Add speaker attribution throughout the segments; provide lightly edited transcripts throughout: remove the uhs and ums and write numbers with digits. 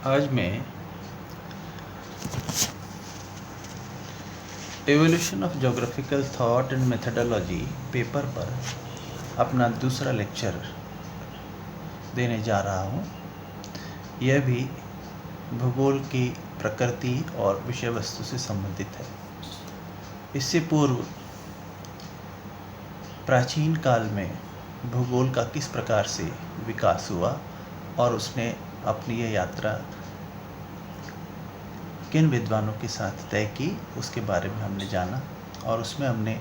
Speaker 1: आज मैं evolution of geographical thought and methodology paper पर अपना दूसरा लेक्चर देने जा रहा हूँ। यह भी भूगोल की प्रकृति और विषय वस्तु से संबंधित है। इससे पूर्व प्राचीन काल में भूगोल का किस प्रकार से विकास हुआ और उसने अपनी यह यात्रा किन विद्वानों के साथ तय की, उसके बारे में हमने जाना। और उसमें हमने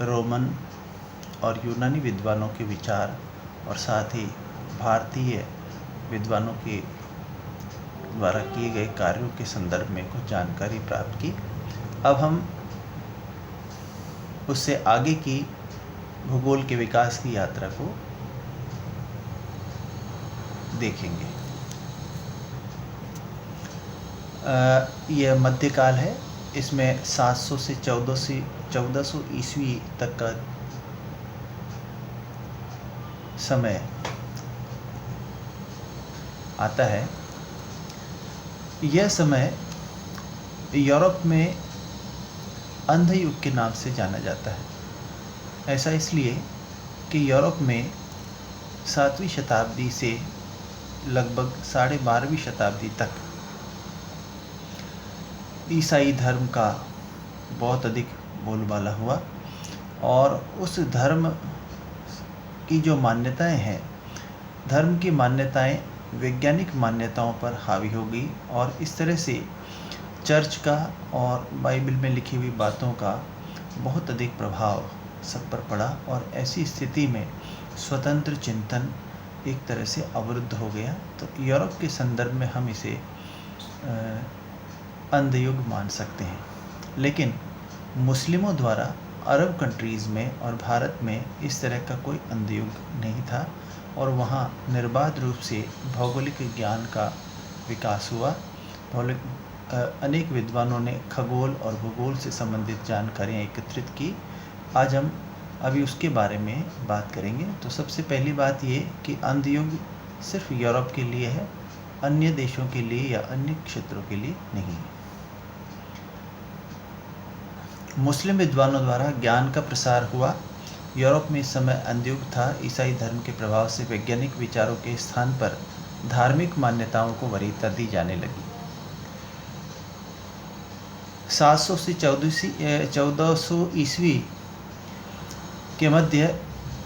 Speaker 1: रोमन और यूनानी विद्वानों के विचार और साथ ही भारतीय विद्वानों के द्वारा किए गए कार्यों के संदर्भ में कुछ जानकारी प्राप्त की। अब हम उससे आगे की भूगोल के विकास की यात्रा को देखेंगे। यह मध्यकाल है। इसमें 700 से 1400 ईस्वी तक का समय आता है। यह समय यूरोप में अंध युग के नाम से जाना जाता है। ऐसा इसलिए कि यूरोप में 7वीं शताब्दी से लगभग 12.5वीं शताब्दी तक ईसाई धर्म का बहुत अधिक बोलबाला हुआ और उस धर्म की जो मान्यताएं हैं, धर्म की मान्यताएं वैज्ञानिक मान्यताओं पर हावी हो गई और इस तरह से चर्च का और बाइबल में लिखी हुई बातों का बहुत अधिक प्रभाव सब पर पड़ा और ऐसी स्थिति में स्वतंत्र चिंतन एक तरह से अवरुद्ध हो गया। तो यूरोप के संदर्भ में हम इसे अंधयुग मान सकते हैं। लेकिन मुस्लिमों द्वारा अरब कंट्रीज़ में और भारत में इस तरह का कोई अंधयुग नहीं था और वहाँ निर्बाध रूप से भौगोलिक ज्ञान का विकास हुआ। अनेक विद्वानों ने खगोल और भूगोल से संबंधित जानकारियाँ एकत्रित की। आज हम अभी उसके बारे में बात करेंगे। तो सबसे पहली बात ये कि अंधयुग सिर्फ यूरोप के लिए है, अन्य देशों के लिए या अन्य क्षेत्रों के लिए नहीं है। मुस्लिम विद्वानों द्वारा ज्ञान का प्रसार हुआ। यूरोप में इस समय अंधयुग था। ईसाई धर्म के प्रभाव से वैज्ञानिक विचारों के स्थान पर धार्मिक मान्यताओं को वरीयता दी जाने लगी। 700 से 1400 ईस्वी के मध्य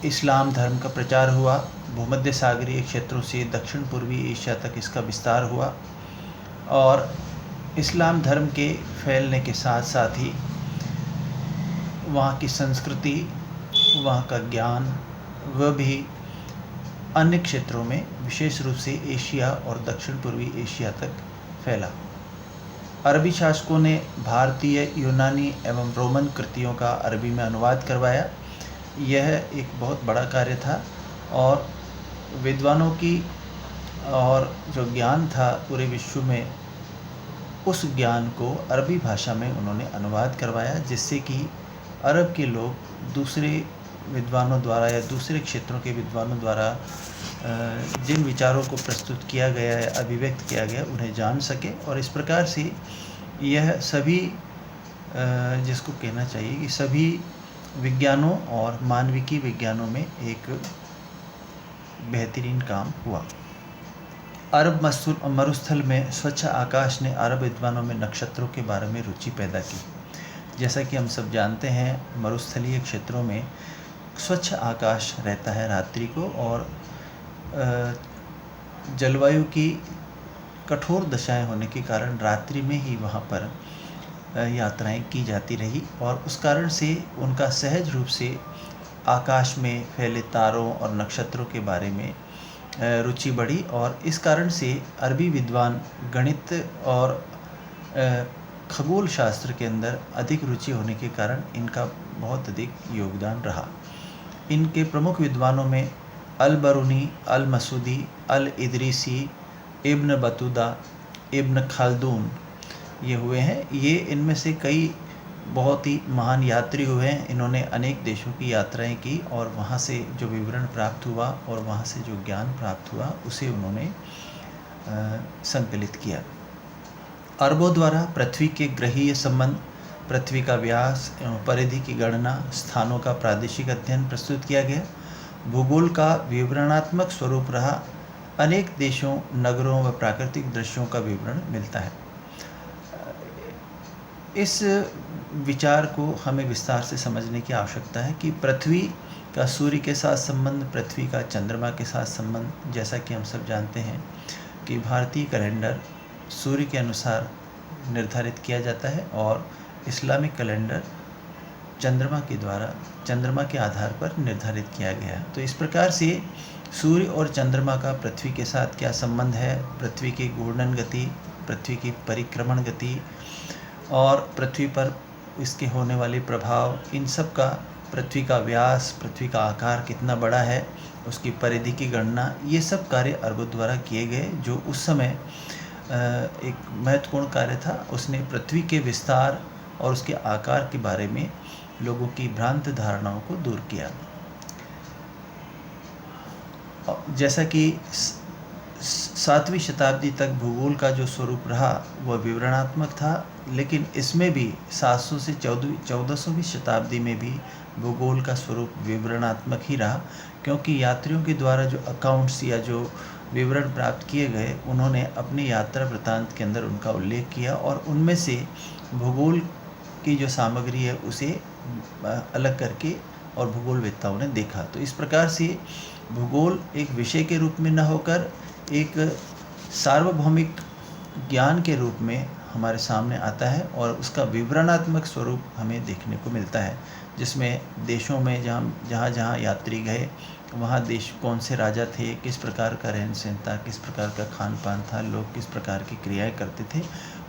Speaker 1: इस्लाम धर्म का प्रचार हुआ। भूमध्य सागरीय क्षेत्रों से दक्षिण पूर्वी एशिया तक इसका विस्तार हुआ और इस्लाम धर्म के फैलने के साथ साथ ही वहाँ की संस्कृति, वहाँ का ज्ञान वह भी अन्य क्षेत्रों में, विशेष रूप से एशिया और दक्षिण पूर्वी एशिया तक फैला। अरबी शासकों ने भारतीय, यूनानी एवं रोमन कृतियों का अरबी में अनुवाद करवाया। यह एक बहुत बड़ा कार्य था और विद्वानों की और जो ज्ञान था पूरे विश्व में, उस ज्ञान को अरबी भाषा में उन्होंने अनुवाद करवाया, जिससे कि अरब के लोग दूसरे विद्वानों द्वारा या दूसरे क्षेत्रों के विद्वानों द्वारा जिन विचारों को प्रस्तुत किया गया है, अभिव्यक्त किया गया, उन्हें जान सके। और इस प्रकार से यह सभी जिसको कहना चाहिए कि सभी विज्ञानों और मानविकी विज्ञानों में एक बेहतरीन काम हुआ। अरब मरुस्थल में स्वच्छ आकाश ने अरब विद्वानों में नक्षत्रों के बारे में रुचि पैदा की। जैसा कि हम सब जानते हैं, मरुस्थलीय क्षेत्रों में स्वच्छ आकाश रहता है रात्रि को और जलवायु की कठोर दशाएं होने के कारण रात्रि में ही वहाँ पर यात्राएं की जाती रही और उस कारण से उनका सहज रूप से आकाश में फैले तारों और नक्षत्रों के बारे में रुचि बढ़ी और इस कारण से अरबी विद्वान गणित और खगोल शास्त्र के अंदर अधिक रुचि होने के कारण इनका बहुत अधिक योगदान रहा। इनके प्रमुख विद्वानों में अल बरूनी, अल मसूदी, अल इदरीसी, इब्न बतूदा, इब्न खालदून ये हुए हैं। ये इनमें से कई बहुत ही महान यात्री हुए हैं। इन्होंने अनेक देशों की यात्राएं की और वहाँ से जो विवरण प्राप्त हुआ और वहाँ से जो ज्ञान प्राप्त हुआ उसे उन्होंने संकलित किया। अरबों द्वारा पृथ्वी के ग्रहीय संबंध, पृथ्वी का व्यास एवं परिधि की गणना, स्थानों का प्रादेशिक अध्ययन प्रस्तुत किया गया। भूगोल का विवरणात्मक स्वरूप रहा। अनेक देशों, नगरों व प्राकृतिक दृश्यों का विवरण मिलता है। इस विचार को हमें विस्तार से समझने की आवश्यकता है कि पृथ्वी का सूर्य के साथ संबंध, पृथ्वी का चंद्रमा के साथ संबंध, जैसा कि हम सब जानते हैं कि भारतीय कैलेंडर सूर्य के अनुसार निर्धारित किया जाता है और इस्लामिक कैलेंडर चंद्रमा के आधार पर निर्धारित किया गया। तो इस प्रकार से सूर्य और चंद्रमा का पृथ्वी के साथ क्या संबंध है, पृथ्वी की घूर्णन गति, पृथ्वी की परिक्रमण गति और पृथ्वी पर इसके होने वाले प्रभाव, इन सब का, पृथ्वी का व्यास, पृथ्वी का आकार कितना बड़ा है, उसकी परिधि की गणना, ये सब कार्य अरबों द्वारा किए गए, जो उस समय एक महत्वपूर्ण कार्य था। उसने पृथ्वी के विस्तार और उसके आकार के बारे में लोगों की भ्रांत धारणाओं को दूर किया। जैसा कि 7वीं शताब्दी तक भूगोल का जो स्वरूप रहा वह विवरणात्मक था, लेकिन इसमें भी 700 से 1400वीं शताब्दी में भी भूगोल का स्वरूप विवरणात्मक ही रहा, क्योंकि यात्रियों के द्वारा जो अकाउंट्स या जो विवरण प्राप्त किए गए, उन्होंने अपनी यात्रा वृत्तांत के अंदर उनका उल्लेख किया और उनमें से भूगोल की जो सामग्री है उसे अलग करके और भूगोलवेत्ताओं ने देखा। तो इस प्रकार से भूगोल एक विषय के रूप में न होकर एक सार्वभौमिक ज्ञान के रूप में हमारे सामने आता है और उसका विवरणात्मक स्वरूप हमें देखने को मिलता है, जिसमें देशों में जहाँ यात्री गए वहाँ देश कौन से राजा थे, किस प्रकार का रहन सहन था, किस प्रकार का खान पान था, लोग किस प्रकार की क्रियाएं करते थे,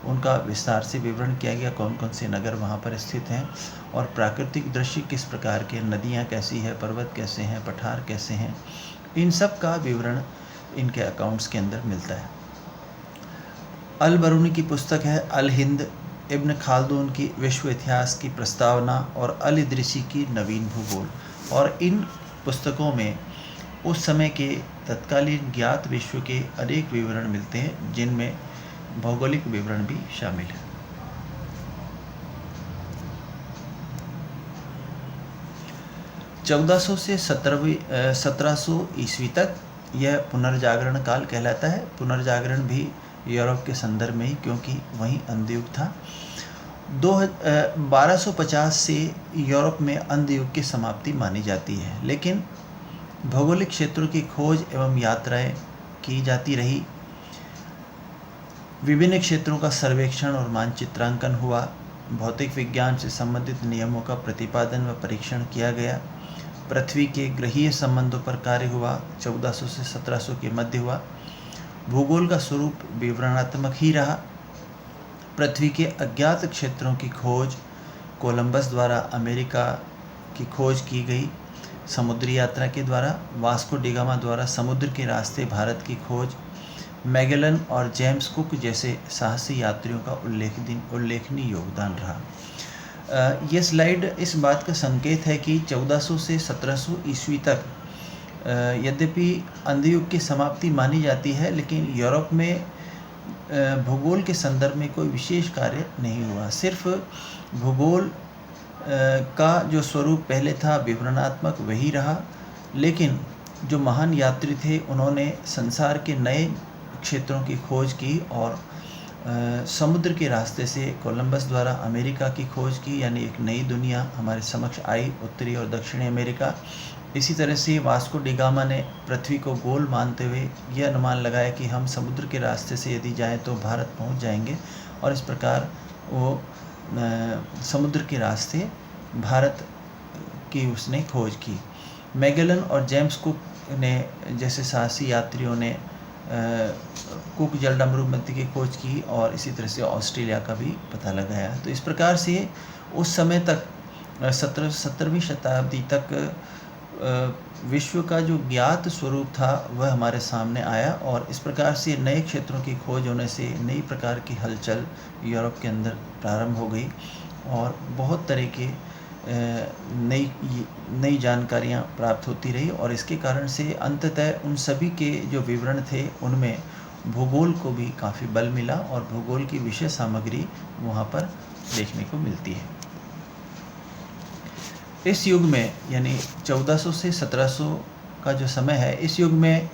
Speaker 1: उनका विस्तार से विवरण किया गया। कौन कौन से नगर वहाँ पर स्थित हैं और प्राकृतिक दृश्य किस प्रकार के, नदियाँ कैसी है, पर्वत कैसे हैं, पठार कैसे हैं, इन सब का विवरण इनके अकाउंट्स के अंदर मिलता है। अल बरूनी की पुस्तक है अल हिंद, इब्न खालदून की विश्व इतिहास की प्रस्तावना और अल इदरिसी की नवीन भूगोल, और इन पुस्तकों में उस समय के तत्कालीन ज्ञात विश्व के अनेक विवरण मिलते हैं, जिनमें भौगोलिक विवरण भी शामिल है। चौदह सौ से 1700 ईस्वी तक यह पुनर्जागरण काल कहलाता है। पुनर्जागरण भी यूरोप के संदर्भ में ही, क्योंकि वहीं अंधयुग था। 1250 से यूरोप में अंधयुग की समाप्ति मानी जाती है, लेकिन भौगोलिक क्षेत्रों की खोज एवं यात्राएं की जाती रही। विभिन्न क्षेत्रों का सर्वेक्षण और मानचित्रांकन हुआ। भौतिक विज्ञान से संबंधित नियमों का प्रतिपादन व परीक्षण किया गया। पृथ्वी के ग्रहीय संबंधों पर कार्य हुआ। 1400 से 1700 के मध्य हुआ। भूगोल का स्वरूप विवरणात्मक ही रहा। पृथ्वी के अज्ञात क्षेत्रों की खोज, कोलंबस द्वारा अमेरिका की खोज की गई। समुद्री यात्रा के द्वारा वास्को डी गामा द्वारा समुद्र के रास्ते भारत की खोज। मैगेलन और जेम्स कुक जैसे साहसी यात्रियों का उल्लेखनीय योगदान रहा। यह स्लाइड इस बात का संकेत है कि 1400 से 1700 ईस्वी तक यद्यपि अंधयुग की समाप्ति मानी जाती है, लेकिन यूरोप में भूगोल के संदर्भ में कोई विशेष कार्य नहीं हुआ। सिर्फ भूगोल का जो स्वरूप पहले था विवरणात्मक वही रहा, लेकिन जो महान यात्री थे उन्होंने संसार के नए क्षेत्रों की खोज की और समुद्र के रास्ते से कोलंबस द्वारा अमेरिका की खोज की, यानी एक नई दुनिया हमारे समक्ष आई, उत्तरी और दक्षिणी अमेरिका। इसी तरह से वास्को डी गामा ने पृथ्वी को गोल मानते हुए यह अनुमान लगाया कि हम समुद्र के रास्ते से यदि जाएं तो भारत पहुंच जाएंगे, और इस प्रकार वो समुद्र के रास्ते भारत की उसने खोज की। मैगेलन और जेम्स कुक ने जैसे साहसी यात्रियों ने कुक जलडमरू मध्य की खोज की और इसी तरह से ऑस्ट्रेलिया का भी पता लगाया। तो इस प्रकार से उस समय तक 17वीं शताब्दी तक विश्व का जो ज्ञात स्वरूप था वह हमारे सामने आया, और इस प्रकार से नए क्षेत्रों की खोज होने से नई प्रकार की हलचल यूरोप के अंदर प्रारंभ हो गई और बहुत तरह के नई जानकारियाँ प्राप्त होती रही, और इसके कारण से अंततः उन सभी के जो विवरण थे उनमें भूगोल को भी काफ़ी बल मिला और भूगोल की विषय सामग्री वहाँ पर देखने को मिलती है। इस युग में यानी 1400 से 1700 का जो समय है, इस युग में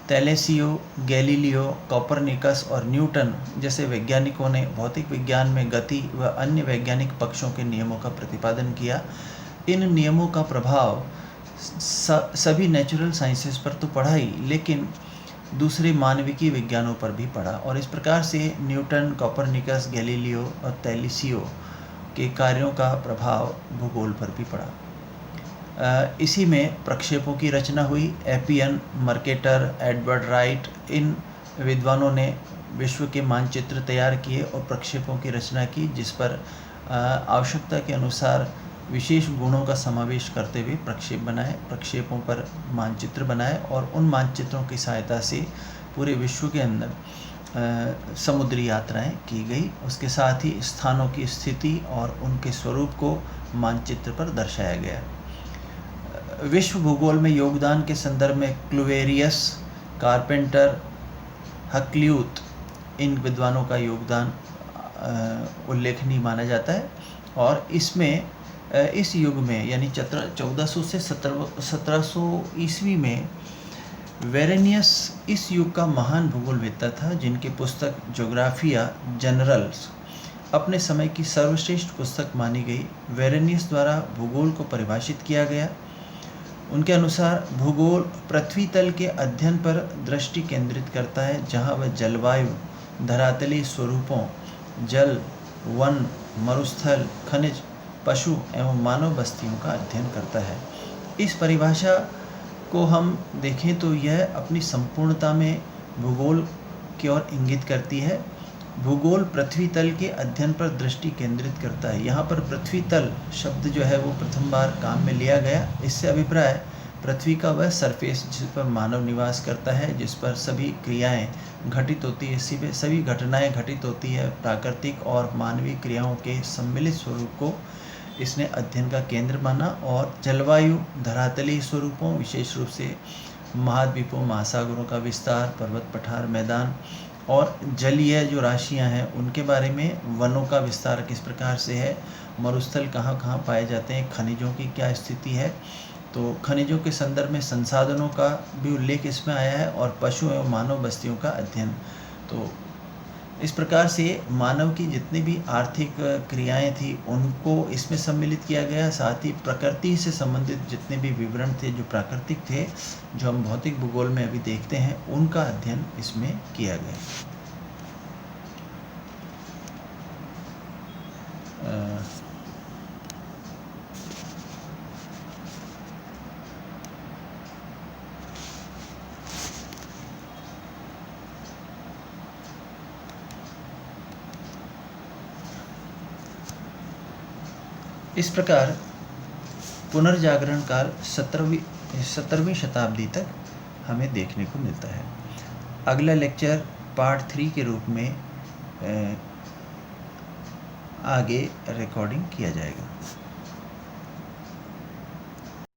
Speaker 1: तैलेसियो, गैलीलियो, कोपरनिकस और न्यूटन जैसे वैज्ञानिकों ने भौतिक विज्ञान में गति व अन्य वैज्ञानिक पक्षों के नियमों का प्रतिपादन किया। इन नियमों का प्रभाव सभी नेचुरल साइंसेस पर तो पड़ा ही, लेकिन दूसरे मानविकी विज्ञानों पर भी पड़ा और इस प्रकार से न्यूटन, कोपरनिकस, गैलीलियो और तैलेसियो के कार्यों का प्रभाव भूगोल पर भी पड़ा। इसी में प्रक्षेपों की रचना हुई। एपियन, मर्केटर, एडवर्ड राइट, इन विद्वानों ने विश्व के मानचित्र तैयार किए और प्रक्षेपों की रचना की, जिस पर आवश्यकता के अनुसार विशेष गुणों का समावेश करते हुए प्रक्षेप बनाए, प्रक्षेपों पर मानचित्र बनाए और उन मानचित्रों की सहायता से पूरे विश्व के अंदर समुद्री यात्राएं की गई। उसके साथ ही स्थानों की स्थिति और उनके स्वरूप को मानचित्र पर दर्शाया गया। विश्व भूगोल में योगदान के संदर्भ में क्लूवेरियस, कारपेंटर, हक्ल्यूत, इन विद्वानों का योगदान उल्लेखनीय माना जाता है। और इसमें इस युग में यानी 1400 से 1700 ईस्वी में वेरेनियस इस युग का महान भूगोलवेत्ता था, जिनकी पुस्तक ज्योग्राफिया जनरल्स अपने समय की सर्वश्रेष्ठ पुस्तक मानी गई। वेरेनियस द्वारा भूगोल को परिभाषित किया गया। उनके अनुसार भूगोल पृथ्वी तल के अध्ययन पर दृष्टि केंद्रित करता है, जहां वह जलवायु, धरातलीय स्वरूपों, जल, वन, मरुस्थल, खनिज, पशु एवं मानव बस्तियों का अध्ययन करता है। इस परिभाषा को हम देखें तो यह अपनी संपूर्णता में भूगोल की ओर इंगित करती है। भूगोल पृथ्वी तल के अध्ययन पर दृष्टि केंद्रित करता है। यहाँ पर पृथ्वी तल शब्द जो है वो प्रथम बार काम में लिया गया। इससे अभिप्राय पृथ्वी का वह सरफेस जिस पर मानव निवास करता है, जिस पर सभी क्रियाएं घटित होती है, सभी घटनाएं घटित होती है। प्राकृतिक और मानवीय क्रियाओं के सम्मिलित स्वरूप को इसने अध्ययन का केंद्र माना और जलवायु, धरातलीय स्वरूपों, विशेष रूप से महाद्वीपों, महासागरों का विस्तार, पर्वत, पठार, मैदान और जलीय जो राशियां हैं उनके बारे में, वनों का विस्तार किस प्रकार से है, मरुस्थल कहाँ कहाँ पाए जाते हैं, खनिजों की क्या स्थिति है, तो खनिजों के संदर्भ में संसाधनों का भी उल्लेख इसमें आया है और पशु एवं मानव बस्तियों का अध्ययन। तो इस प्रकार से मानव की जितनी भी आर्थिक क्रियाएं थी उनको इसमें सम्मिलित किया गया। साथ ही प्रकृति से संबंधित जितने भी विवरण थे जो प्राकृतिक थे, जो हम भौतिक भूगोल में अभी देखते हैं, उनका अध्ययन इसमें किया गया। इस प्रकार पुनर्जागरण काल 17वीं शताब्दी तक हमें देखने को मिलता है। अगला लेक्चर पार्ट 3 के रूप में आगे रिकॉर्डिंग किया जाएगा।